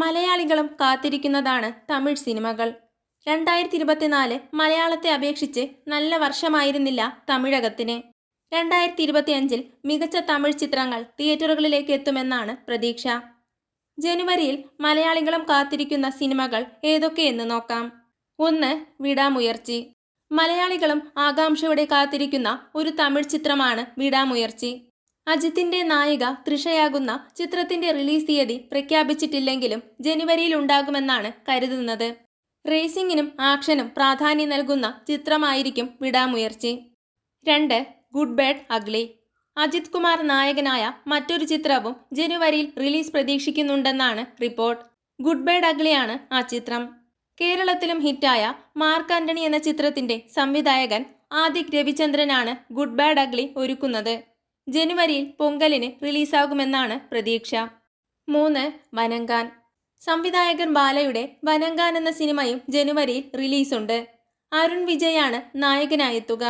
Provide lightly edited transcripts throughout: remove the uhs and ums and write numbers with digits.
മലയാളികളും കാത്തിരിക്കുന്നതാണ് തമിഴ് സിനിമകൾ. 2024 മലയാളത്തെ അപേക്ഷിച്ച് നല്ല വർഷമായിരുന്നില്ല തമിഴകത്തിന്. 2025 മികച്ച തമിഴ് ചിത്രങ്ങൾ തിയേറ്ററുകളിലേക്ക് എത്തുമെന്നാണ് പ്രതീക്ഷ. ജനുവരിയിൽ മലയാളികളും കാത്തിരിക്കുന്ന സിനിമകൾ ഏതൊക്കെയെന്ന് നോക്കാം. 1. വിടാമുയർച്ചി. മലയാളികളും ആകാംക്ഷയോടെ കാത്തിരിക്കുന്ന ഒരു തമിഴ് ചിത്രമാണ് വിടാമുയർച്ചി. അജിത്തിന്റെ നായിക തൃഷയാകുന്ന ചിത്രത്തിന്റെ റിലീസ് തീയതി പ്രഖ്യാപിച്ചിട്ടില്ലെങ്കിലും ജനുവരിയിൽ ഉണ്ടാകുമെന്നാണ് കരുതുന്നത്. റേസിംഗിനും ആക്ഷനും പ്രാധാന്യം നൽകുന്ന ചിത്രമായിരിക്കും Vidaamuyarchi. 2. Good bad ugly. Ajith Kumar നായകനായ മറ്റൊരു ചിത്രവും ജനുവരിയിൽ റിലീസ് പ്രതീക്ഷിക്കുന്നുണ്ടെന്നാണ് റിപ്പോർട്ട്. ഗുഡ് ബാഡ് അഗ്ലിയാണ് ആ ചിത്രം. കേരളത്തിലും ഹിറ്റായ മാർക്ക് ആന്റണി എന്ന ചിത്രത്തിന്റെ സംവിധായകൻ ആദിക് രവിചന്ദ്രനാണ് ഗുഡ് ബാഡ് അഗ്ലി ഒരുക്കുന്നത്. ജനുവരിയിൽ പൊങ്കലിന് റിലീസാകുമെന്നാണ് പ്രതീക്ഷ. 3. വനങ്കാൻ. സംവിധായകൻ ബാലയുടെ വനങ്കാൻ എന്ന സിനിമയും ജനുവരിയിൽ റിലീസുണ്ട്. അരുൺ വിജയാണ് നായകനായെത്തുക.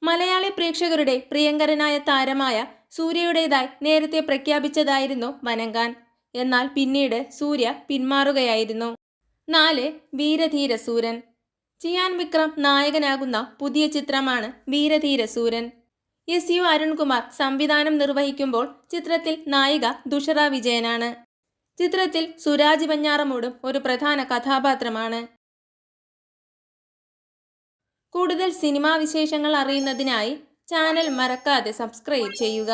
മലയാളി പ്രേക്ഷകരുടെ പ്രിയങ്കരനായ താരമായ സൂര്യയുടേതായി നേരത്തെ പ്രഖ്യാപിച്ചതായിരുന്നു വനങ്കാൻ. എന്നാൽ പിന്നീട് സൂര്യ പിന്മാറുകയായിരുന്നു. 4. വീരധീരസൂരൻ. ചിയാൻ വിക്രം നായകനാകുന്ന പുതിയ ചിത്രമാണ് വീരധീരസൂരൻ. എസ് യു അരുൺകുമാർ സംവിധാനം നിർവഹിക്കുമ്പോൾ ചിത്രത്തിൽ നായിക ദുഷറ വിജയനാണ്. ചിത്രത്തിൽ സുരാജ് വെഞ്ഞാറമൂടും ഒരു പ്രധാന കഥാപാത്രമാണ്. കൂടുതൽ സിനിമാ വിശേഷങ്ങൾ അറിയുന്നതിനായി ചാനൽ മറക്കാതെ സബ്സ്ക്രൈബ് ചെയ്യുക.